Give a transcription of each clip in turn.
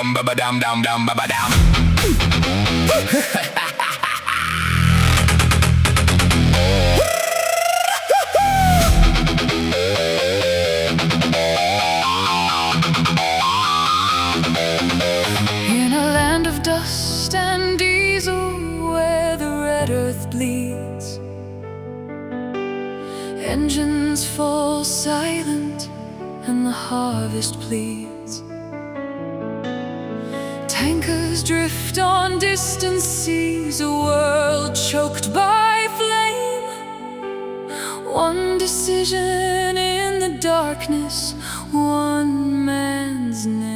bum ba ba dum dum dum ba ba dum. In a land of dust and diesel, where the red earth bleeds, engines fall silent and the harvest pleads. Tankers drift on distant seas, a world choked by flame. One decision in the darkness, one man's name.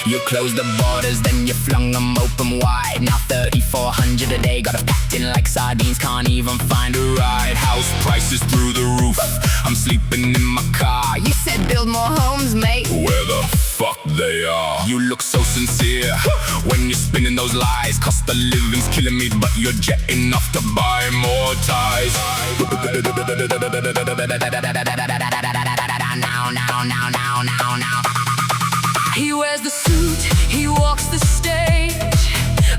You closed the borders, then you flung them open wide. Now 3,400 a day, got us packed in like sardines, can't even find a ride. House prices through the roof, I'm sleeping in my car. You said build more homes, mate. Where the fuck they are? You look so sincere when you're spinning those lies. Cost of living's killing me, but you're jetting enough to buy more ties. Now. He wears the suit, he walks the stage,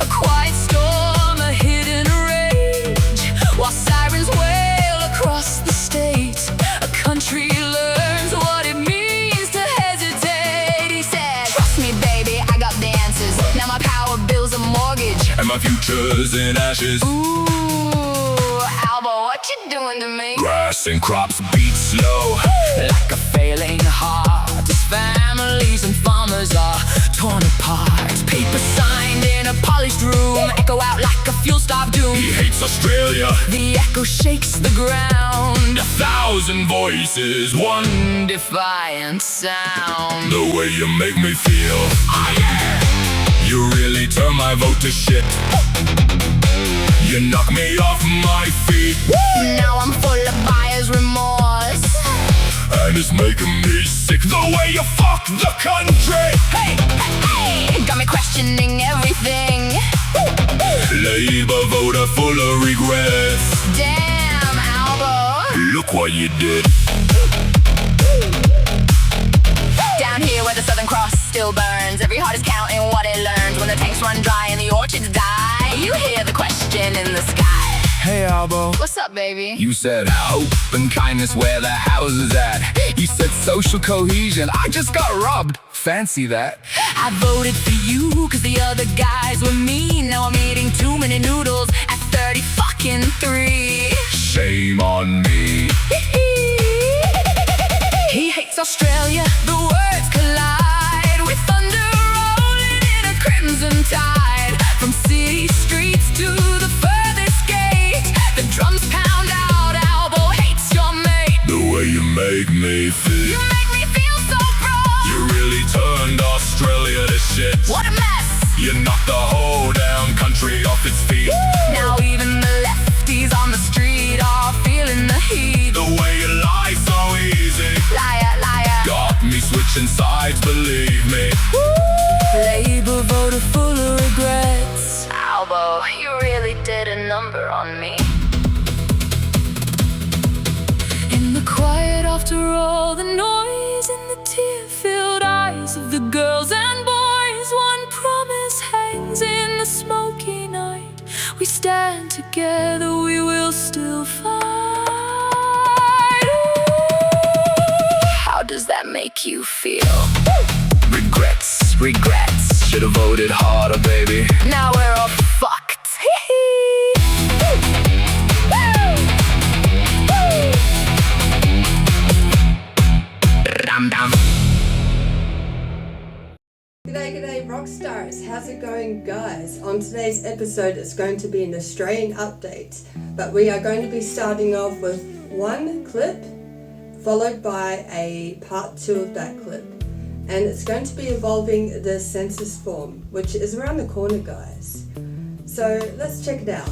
a quiet storm, a hidden rage. While sirens wail across the state, a country learns what it means to hesitate. He said, trust me baby, I got the answers. Now my power bill's a mortgage, and my future's in ashes. Ooh, Albo, what you doing to me? Grass and crops beat slow, Like a failing heart, as families and farmers are torn apart. Paper signed in a polished room, echo out like a fuel-starved doom. he hates Australia. The echo shakes the ground, 1,000 voices, one defiant sound. the way you make me feel. You really turn my vote to shit. You knock me off my feet, Now I'm full of buyer's remorse. and it's making me sick the way you fuck the country. Hey, hey, hey, got me questioning everything. Labour voter full of regrets. Damn, Albo. Look what you did. Down here where the Southern Cross still burns, every heart is counting what it learns. When the tanks run dry and the orchards die, you hear the question in the sky. Hey Albo, What's up, baby? you said hope and kindness where the house is at. You said social cohesion, I just got robbed. Fancy that. I voted for you cause the other guys were mean. Now I'm eating too many noodles at 30 Shame on me. He hates Australia, the words collide with thunder rolling in a crimson tide. From city streets to the furthest gate, the drums pound out, Albo hates your mate. The way you make me You feel. make me feel so wrong. You really turned Australia to shit. What a mess. You knocked the whole damn country off its feet. Now even the lefties on the street are feeling the heat. The way you lie so easy Liar, liar. got me switching sides, believe me. Labour voter full of regrets. Albo, you really did a number on me. In the quiet after all the noise, in the tear-filled eyes of the girls and boys, one promise hangs in the smoky night. We stand together, we will still fight. How does that make you feel? Regrets, regrets. Should've voted harder, baby. Now we're all fucked. Dum dum. G'day Rockstars, how's it going guys? On today's episode it's going to be an Australian update, but we are going to be starting off with one clip followed by a part 2 of that clip, and it's going to be involving the census form, which is around the corner guys. So let's check it out.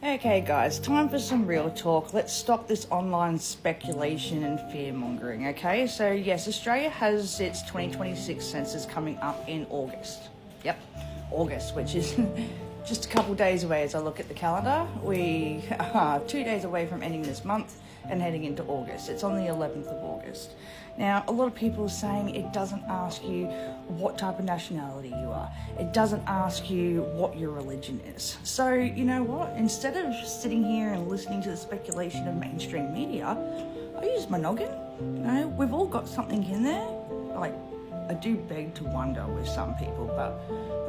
Okay guys, time for some real talk. Let's stop this online speculation and fear-mongering, okay? So yes, Australia has its 2026 census coming up in August. Yep, August, which is just a couple days away as I look at the calendar. We are 2 days away from ending this month and heading into August. It's on the 11th of August. Now, a lot of people are saying it doesn't ask you what type of nationality you are. It doesn't ask you what your religion is. So, you know what? Instead of sitting here and listening to the speculation of mainstream media, I use my noggin. You know, we've all got something in there. Like, I do beg to wonder with some people, but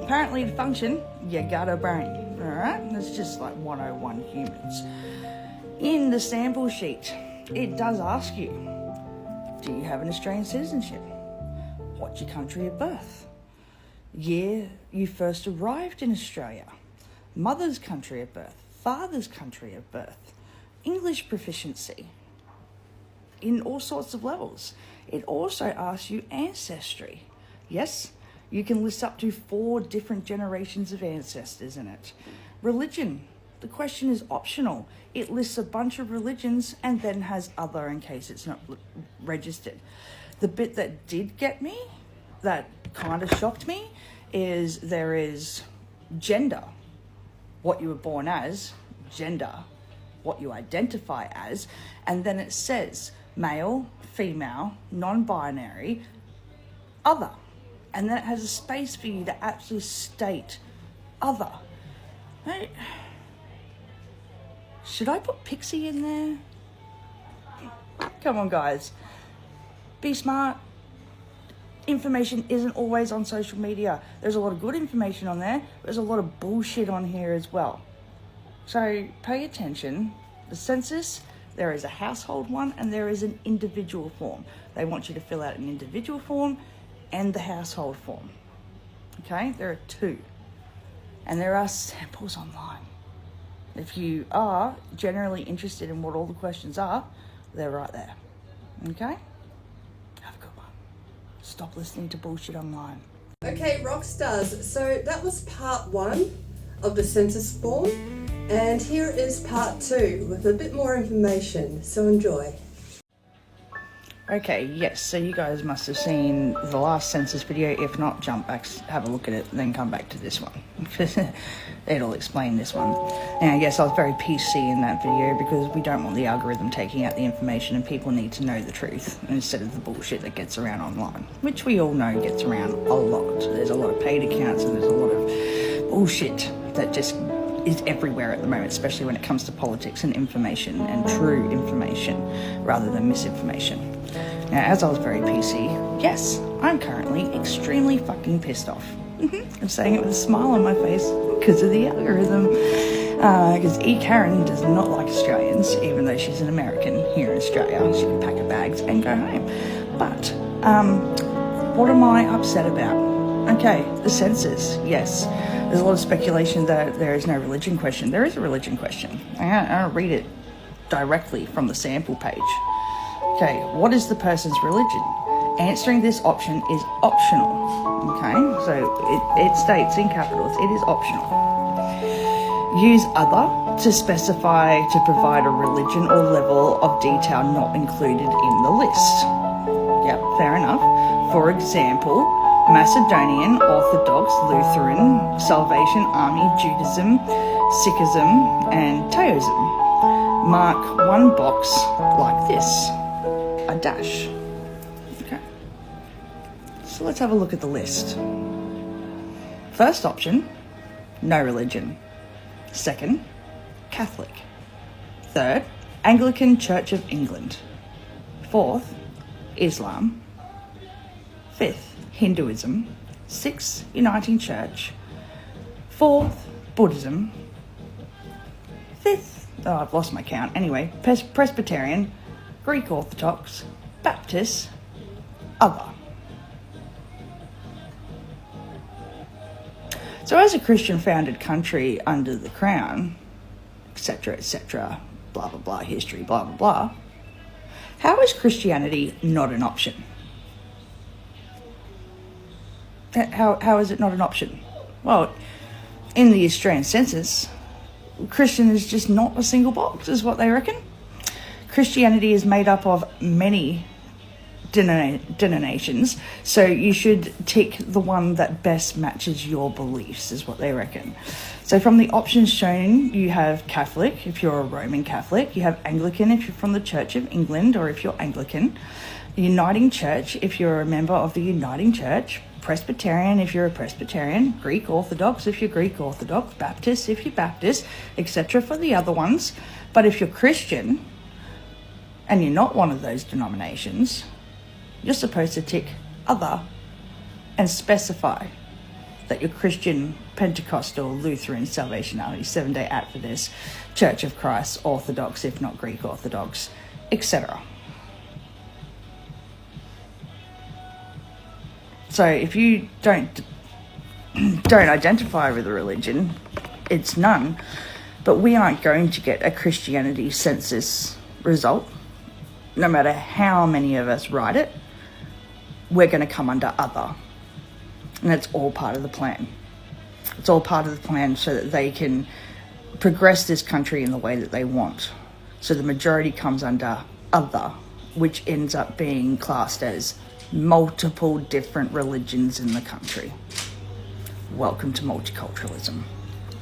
apparently to function, you got a brain, all right? That's just like 101 humans. In the sample sheet, it does ask you, do you have an Australian citizenship? What's your country of birth? Year you first arrived in Australia. Mother's country of birth. Father's country of birth. English proficiency. In all sorts of levels. It also asks you ancestry. Yes, you can list up to 4 different generations of ancestors in it. Religion. The question is optional. It lists a bunch of religions and then has other in case it's not registered. The bit that did get me, that kind of shocked me, is there is gender, what you were born as, gender, what you identify as, and then it says male, female, non-binary, other. And then it has a space for you to actually state other. Right? Should I put Pixie in there? Come on, guys. Be smart. Information isn't always on social media. There's a lot of good information on there. There's a lot of bullshit on here as well. So pay attention. The census, there is a household one and there is an individual form. They want you to fill out an individual form and the household form. Okay, there are 2. And there are samples online. If you are generally interested in what all the questions are, they're right there. Okay? Have a good one. Stop listening to bullshit online. Okay, Rockstars, so that was part 1 of the census form, and here is part 2 with a bit more information, so enjoy. Okay, yes, so you guys must have seen the last census video. If not, jump back, have a look at it, and then come back to this one. It'll explain this one. Now, yes, I was very PC in that video because we don't want the algorithm taking out the information and people need to know the truth instead of the bullshit that gets around online, which we all know gets around a lot. There's a lot of paid accounts and there's a lot of bullshit that just is everywhere at the moment, especially when it comes to politics and information and true information rather than misinformation. Now, as I was very PC, yes, I'm currently extremely fucking pissed off. I'm saying it with a smile on my face because of the algorithm. Because Karen does not like Australians, even though she's an American here in Australia. She can pack her bags and go home. But what am I upset about? Okay, the census, yes. There's a lot of speculation that there is no religion question. There is a religion question. I'll read it directly from the sample page. Okay, what is the person's religion? Answering this option is optional. Okay, so it states in capitals, it is optional. Use other to specify to provide a religion or level of detail not included in the list. Yep, fair enough. For example, Macedonian, Orthodox, Lutheran, Salvation Army, Judaism, Sikhism, and Taoism. Mark one box like this, a dash. Okay. So let's have a look at the list. First option, no religion. Second, Catholic. Third, Anglican Church of England. Fourth, Islam. Fifth, Hinduism. Sixth, Uniting Church. Fourth, Buddhism. Fifth, I've lost my count. Anyway, Presbyterian, Greek Orthodox, Baptist, other. So as a Christian-founded country under the Crown, etc., blah, blah, blah, history, blah, blah, blah, how is Christianity not an option? How is it not an option? Well, in the Australian census, Christian is just not a single box, is what they reckon. Christianity is made up of many denominations, so you should tick the one that best matches your beliefs, is what they reckon. So from the options shown, you have Catholic if you're a Roman Catholic, you have Anglican if you're from the Church of England or if you're Anglican, Uniting Church if you're a member of the Uniting Church, Presbyterian if you're a Presbyterian, Greek Orthodox if you're Greek Orthodox, Baptist if you're Baptist, etc. for the other ones. But if you're Christian and you're not one of those denominations, you're supposed to tick other and specify that you're Christian, Pentecostal, Lutheran, Salvation Army, Seventh-day Adventist, Church of Christ, Orthodox if not Greek Orthodox, etc. So if you don't identify with a religion, it's none. But we aren't going to get a Christianity census result. No matter how many of us write it, we're going to come under other. And that's all part of the plan. It's all part of the plan so that they can progress this country in the way that they want. So the majority comes under other, which ends up being classed as multiple different religions in the country. Welcome to multiculturalism.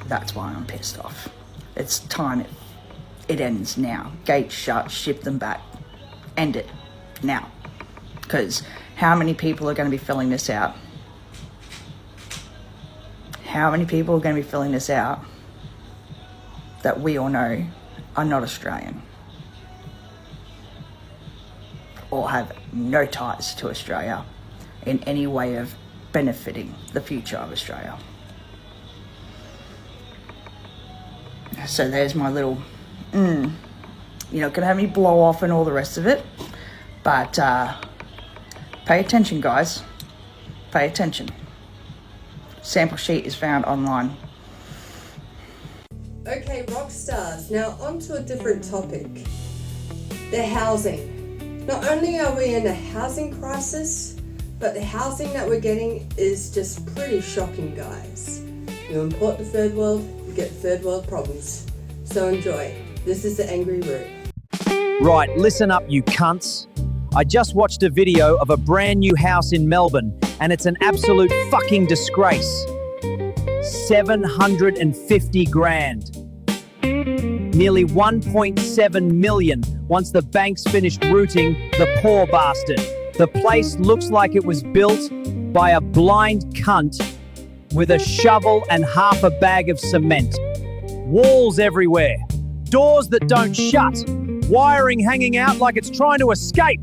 That's why I'm pissed off. It's time it ends now. Gates shut, ship them back. End it now. Because how many people are going to be filling this out? How many people are going to be filling this out that we all know are not Australian or have no ties to Australia in any way of benefiting the future of Australia? So there's my little, you're not going to have me blow off and all the rest of it, but pay attention, guys. Pay attention. Sample sheet is found online. Okay, Rockstars, now on to a different topic. The housing. Not only are we in a housing crisis, but the housing that we're getting is just pretty shocking, guys. You import the third world, you get third world problems. So enjoy. This is the Angry Root. Right, listen up, you cunts. I just watched a video of a brand new house in Melbourne, and it's an absolute fucking disgrace. 750 grand. Nearly 1.7 million once the banks finished rooting the poor bastard. The place looks like it was built by a blind cunt with a shovel and half a bag of cement. Walls everywhere. Doors that don't shut. Wiring hanging out like it's trying to escape.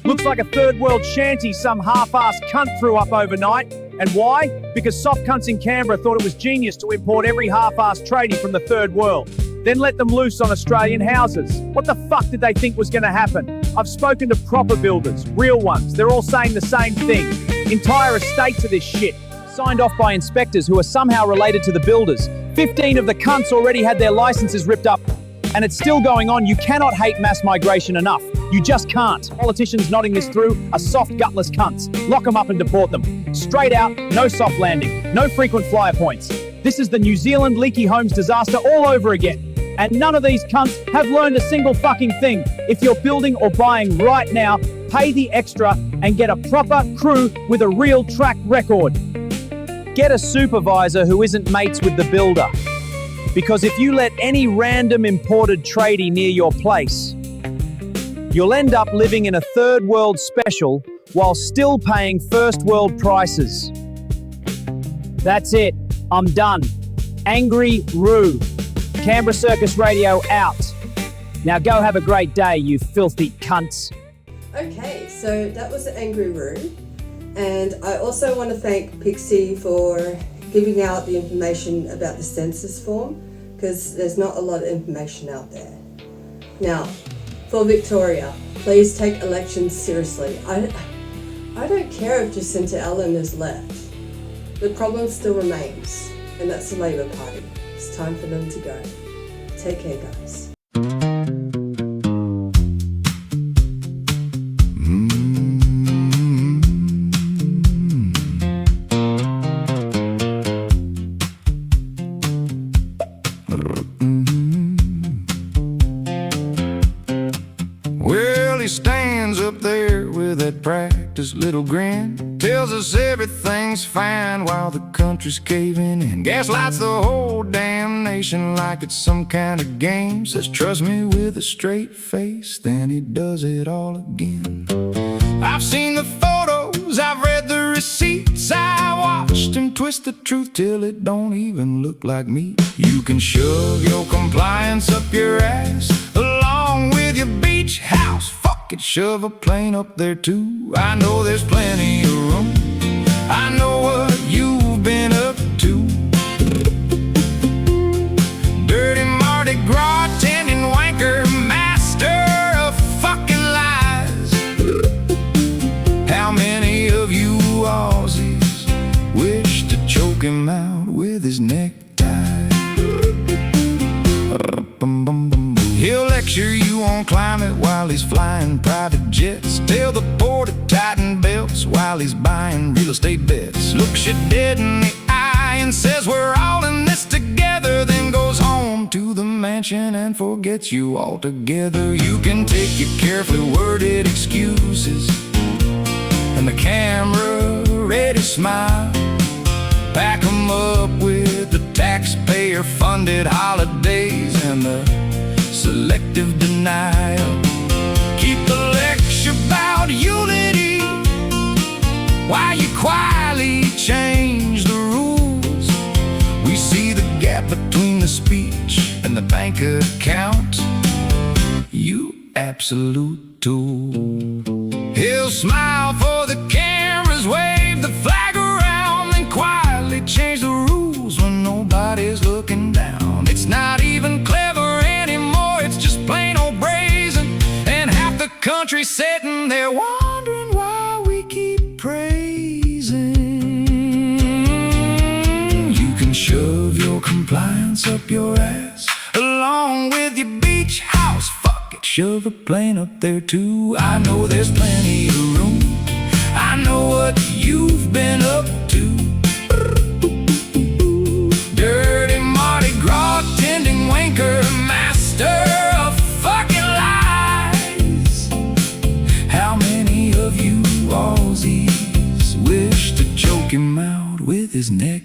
Looks like a third world shanty some half-assed cunt threw up overnight. And why? Because soft cunts in Canberra thought it was genius to import every half-assed tradie from the third world. Then let them loose on Australian houses. What the fuck did they think was going to happen? I've spoken to proper builders, real ones. They're all saying the same thing. Entire estates of this shit. Signed off by inspectors who are somehow related to the builders. 15 of the cunts already had their licenses ripped up. And it's still going on. You cannot hate mass migration enough. You just can't. Politicians nodding this through are soft, gutless cunts. Lock them up and deport them. Straight out, no soft landing, no frequent flyer points. This is the New Zealand leaky homes disaster all over again. And none of these cunts have learned a single fucking thing. If you're building or buying right now, pay the extra and get a proper crew with a real track record. Get a supervisor who isn't mates with the builder. Because if you let any random imported tradie near your place, you'll end up living in a third world special while still paying first world prices. That's it. I'm done. Angry Roo. Canberra Circus Radio out. Now go have a great day, you filthy cunts. Okay, so that was the Angry Root. And I also want to thank Pixie for giving out the information about the census form, because there's not a lot of information out there. Now, for Victoria, please take elections seriously. I don't care if Jacinta Allen is left. The problem still remains, and that's the Labour Party. It's time for them to go. Take care, guys. Well, he stands up there with curious little grin. Tells us everything's fine while the country's caving in. Gaslights the whole damn nation like it's some kind of game. Says trust me with a straight face, then he does it all again. I've seen the photos, I've read the receipts, I watched him twist the truth till it don't even look like me. You can shove your compliance up your ass along with your beach house. Fuck it, shove a plane up there too. I know there's plenty of room. I know what you've been up to. Dirty Mardi Gras attending wanker, master of fucking lies. How many of you Aussies wish to choke him out with his necktie? He'll lecture you on climate while he's flying private jets. Tell the poor to tighten belts while he's buying real estate bets. Looks you dead in the eye and says we're all in this together, then goes home to the mansion and forgets you altogether. You can take your carefully worded excuses and the camera ready smile, back 'em up with the taxpayer-funded holidays and the selective denial. Keep the lecture about unity while you quietly change the rules. We see the gap between the speech and the bank account. You absolute tool. He'll smile for the cameras, wave the flag around, then quietly change the rules when nobody's looking down. It's not even clever anymore, it's just plain old brazen. And half the country sitting there wondering why we keep praising. You can shove your compliance up your ass along with your beach house. Fuck it, shove a plane up there too. I know there's plenty of room. I know what you've been up to. Dirty Mardi Gras attending wanker, master of fucking lies. How many of you Aussies wish to choke him out with his neck?